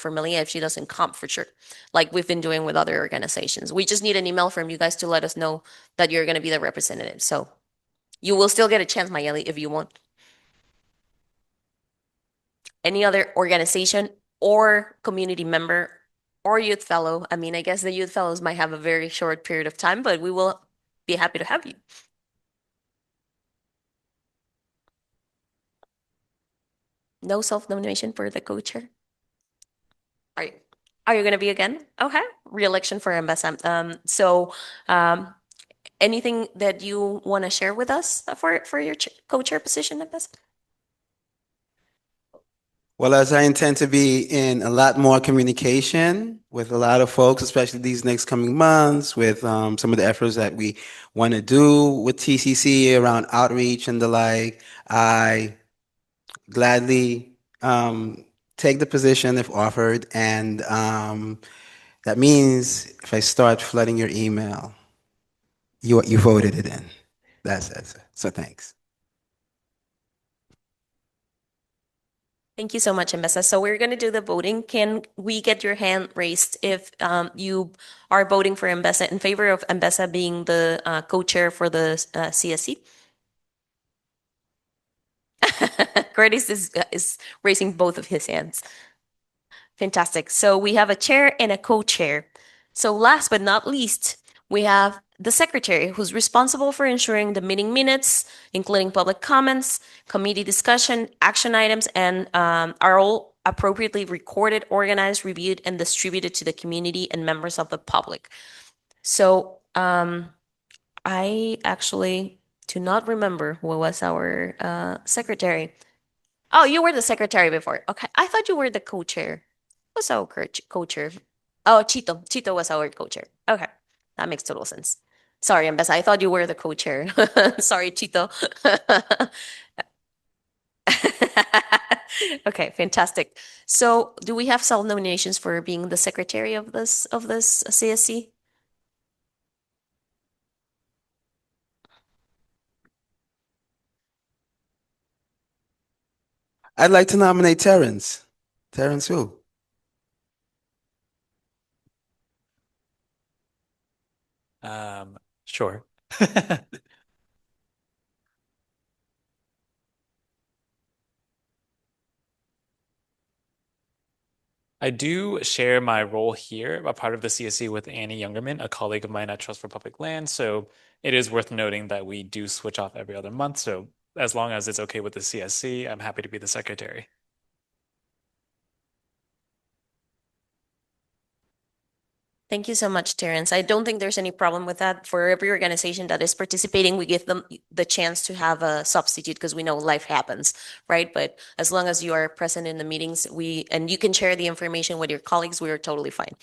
Speaker 1: Melia if she doesn't come for sure, like we've been doing with other organizations. We just need an email from you guys to let us know that you're going to be the representative. So you will still get a chance, Mayeli, if you want. Any other organization or community member or youth fellow. I mean, I guess the youth fellows might have a very short period of time, but we will be happy to have you. No self-nomination for the co-chair? Are you, are you going to be again? Okay. Re-election for Ambassador. Anything that you want to share with us for your co-chair position, Ambassador?
Speaker 12: Well, as I intend to be in a lot more communication with a lot of folks, especially these next coming months, with some of the efforts that we want to do with TCC around outreach and the like, I gladly take the position if offered, and that means if I start flooding your email, you voted it in. That's it. So thanks.
Speaker 1: Thank you so much, Ambessa. So we're going to do the voting. Can we get your hand raised if you are voting for Ambessa in favor of Ambessa being the co-chair for the CSC? Curtis is raising both of his hands. Fantastic. So we have a chair and a co-chair. So last but not least, we have the secretary who's responsible for ensuring the meeting minutes, including public comments, committee discussion, action items, and are all appropriately recorded, organized, reviewed, and distributed to the community and members of the public. So I actually do not remember who was our secretary. Oh, you were the secretary before. Okay. I thought you were the co-chair. Who's our co-chair? Oh, Chito. Chito was our co-chair. Okay. That makes total sense. Sorry, Ambessa. I thought you were the co-chair. Sorry, Chito. Okay, fantastic. So, do we have self-nominations for being the secretary of this CSC?
Speaker 12: I'd like to nominate Terrence. Terrence who?
Speaker 10: Sure. I do share my role here, a part of the CSC with Annie Youngerman, a colleague of mine at Trust for Public Land. So it is worth noting that we do switch off every other month. So as long as it's okay with the CSC, I'm happy to be the secretary.
Speaker 1: Thank you so much, Terrence. I don't think there's any problem with that. For every organization that is participating, we give them the chance to have a substitute because we know life happens, right? But as long as you are present in the meetings, and you can share the information with your colleagues, we are totally fine.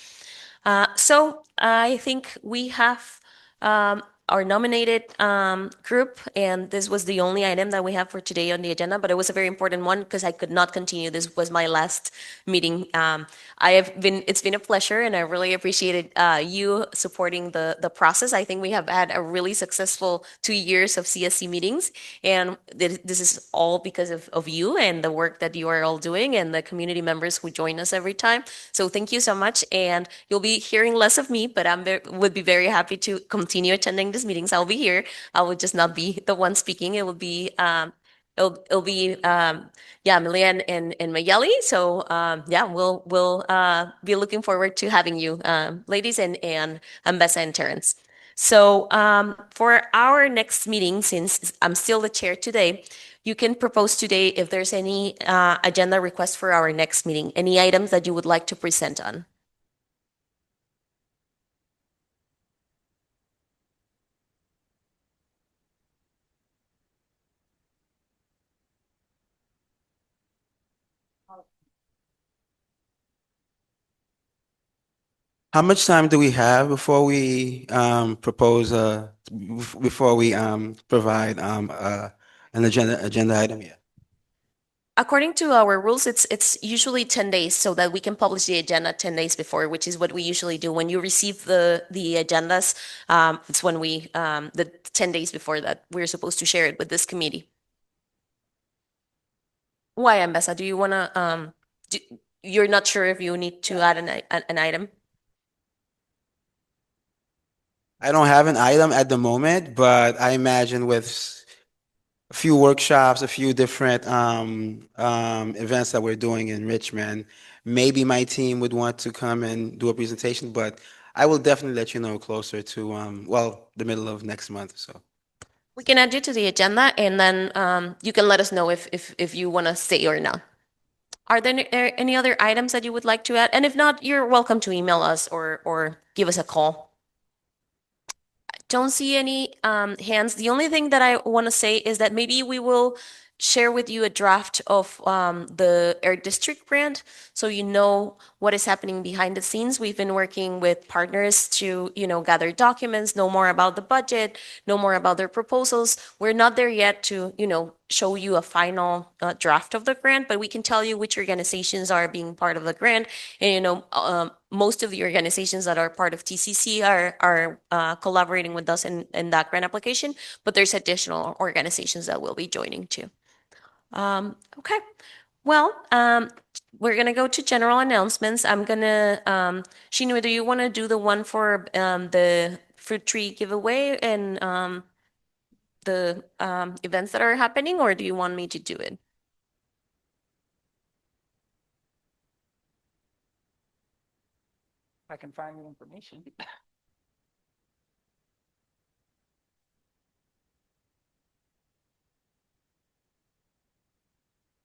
Speaker 1: So I think we have our nominated group, and this was the only item that we have for today on the agenda, but it was a very important one because I could not continue. This was my last meeting. It's been a pleasure, and I really appreciated you supporting the process. I think we have had a really successful 2 years of CSC meetings, and this is all because of you and the work that you are all doing and the community members who join us every time. So thank you so much, and you'll be hearing less of me, but would be very happy to continue attending these meetings. I'll be here. I will just not be the one speaking. It will be yeah, Malia and Mayeli. So yeah, we'll be looking forward to having you, ladies, and Ambessa and Terrence. So for our next meeting, since I'm still the chair today, you can propose today if there's any agenda request for our next meeting, any items that you would like to present on.
Speaker 12: How much time do we have before we propose before we provide an agenda item? Yeah.
Speaker 1: According to our rules, it's usually 10 days so that we can publish the agenda 10 days before, which is what we usually do. When you receive the agendas, it's when the 10 days before that, we're supposed to share it with this committee. Why, Ambessa? Do you want to, you're not sure if you need to add an item?
Speaker 12: I don't have an item at the moment, but I imagine with a few workshops, a few different events that we're doing in Richmond, maybe my team would want to come and do a presentation, but I will definitely let you know closer to well, the middle of next month. So
Speaker 1: We can add you to the agenda, and then you can let us know if you want to stay or not. Are there any other items that you would like to add? And if not, you're welcome to email us or give us a call. Don't see any hands. The only thing that I want to say is that maybe we will share with you a draft of the Air District grant so you know what is happening behind the scenes. We've been working with partners to, gather documents, know more about the budget, know more about their proposals. We're not there yet to, show you a final draft of the grant, but we can tell you which organizations are being part of the grant. And, most of the organizations that are part of TCC are collaborating with us in that grant application, but there's additional organizations that will be joining too. Okay. Well, we're gonna go to general announcements. I'm gonna, Shinue, do you want to do the one for the fruit tree giveaway and the events that are happening, or do you want me to do it?
Speaker 4: I can find the information.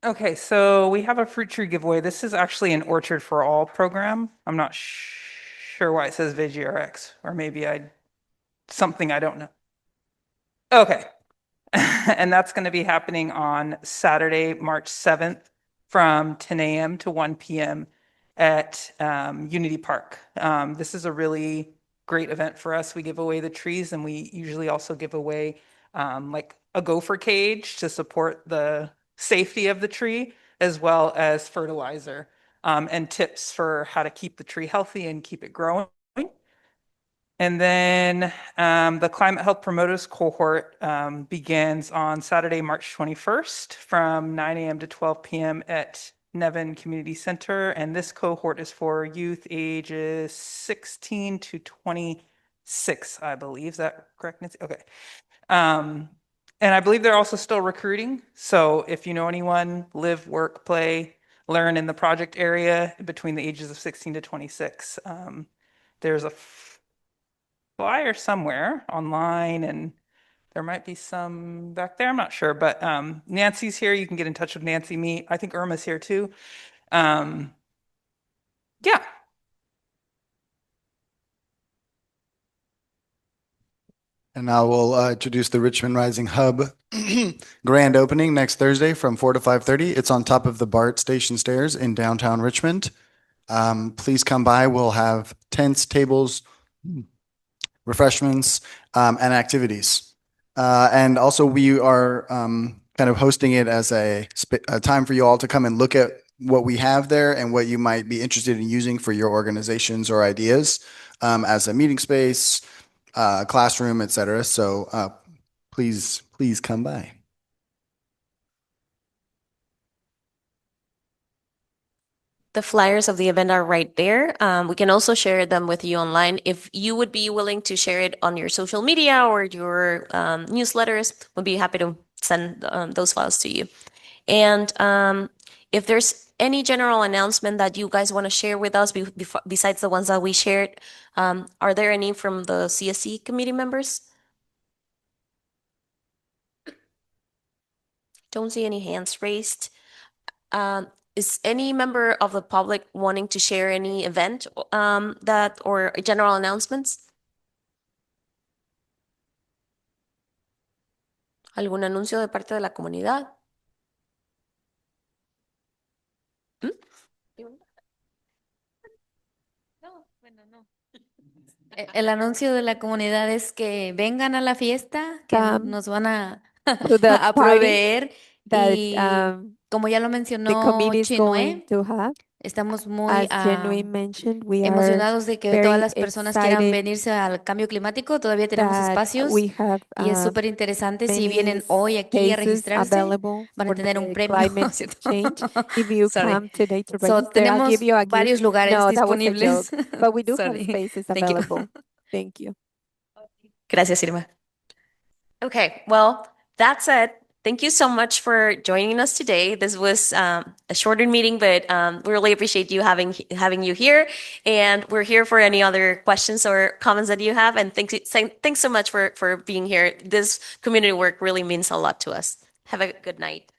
Speaker 4: Okay, so we have a fruit tree giveaway. This is actually an Orchard for All program. I'm not sure why it says VGRX, or maybe something I don't know. Okay. And that's going to be happening on Saturday, March 7th from 10 a.m. to 1 p.m. at Unity Park. This is a really great event for us. We give away the trees, and we usually also give away like a gopher cage to support the safety of the tree, as well as fertilizer and tips for how to keep the tree healthy and keep it growing. And then the Climate Health Promoters Cohort begins on Saturday, March 21st from 9 a.m. to 12 p.m. at Nevin Community Center. And this cohort is for youth ages 16 to 26, I believe. Is that correct, Nancy? Okay. And I believe they're also still recruiting. So if you know anyone, live, work, play, learn in the project area between the ages of 16 to 26, there's a flyer somewhere online, and there might be some back there. I'm not sure, but Nancy's here. You can get in touch with Nancy. Me, I think Irma's here too. Yeah.
Speaker 2: And I will introduce the Richmond Rising Hub grand opening next Thursday from 4 to 5:30. It's on top of the BART station stairs in downtown Richmond. Please come by. We'll have tents, tables, refreshments, and activities. And also we are kind of hosting it as a time for you all to come and look at what we have there and what you might be interested in using for your organizations or ideas as a meeting space, classroom, etc. So please come by.
Speaker 1: The flyers of the event are right there. We can also share them with you online. If you would be willing to share it on your social media or your newsletters, we'd be happy to send those files to you. And if there's any general announcement that you guys want to share with us besides the ones that we shared, are there any from the CSE committee members? Don't see any hands raised. Is any member of the public wanting to share any event that or general announcements? ¿Algún anuncio de parte de la comunidad?
Speaker 18: El anuncio de la comunidad es que vengan a la fiesta, que nos van a,
Speaker 19: to the
Speaker 18: a
Speaker 19: party
Speaker 18: proveer.
Speaker 19: that
Speaker 18: Y como ya lo
Speaker 19: the
Speaker 18: mencionó
Speaker 19: committee is going
Speaker 18: Chinue,
Speaker 19: to have.
Speaker 18: estamos muy
Speaker 19: As Genuine mentioned, we are
Speaker 18: emocionados de que todas
Speaker 19: very
Speaker 18: las personas quieran
Speaker 19: excited
Speaker 18: venirse al cambio climático. Todavía tenemos
Speaker 19: that
Speaker 18: espacios
Speaker 19: we have
Speaker 18: y es súper interesante. Si
Speaker 19: many
Speaker 18: vienen hoy aquí a
Speaker 19: spaces
Speaker 18: registrarse,
Speaker 19: available
Speaker 18: van
Speaker 19: for
Speaker 18: a tener un
Speaker 19: the
Speaker 18: premio,
Speaker 19: climate
Speaker 18: ¿cierto?
Speaker 19: change. If you
Speaker 18: Sorry.
Speaker 19: come today to
Speaker 18: So,
Speaker 19: register, I'll give
Speaker 18: tenemos
Speaker 19: you a gift.
Speaker 18: varios lugares
Speaker 19: No, that was a
Speaker 18: disponibles.
Speaker 19: joke, but we do have
Speaker 18: Sorry.
Speaker 19: spaces
Speaker 18: Thank you.
Speaker 19: available. Thank you.
Speaker 1: Gracias, Irma. Okay, well, that's it. Thank you so much for joining us today. This was a shorter meeting, but we really appreciate you having you here. And we're here for any other questions or comments that you have. And thanks so much for being here. This community work really means a lot to us. Have a good night.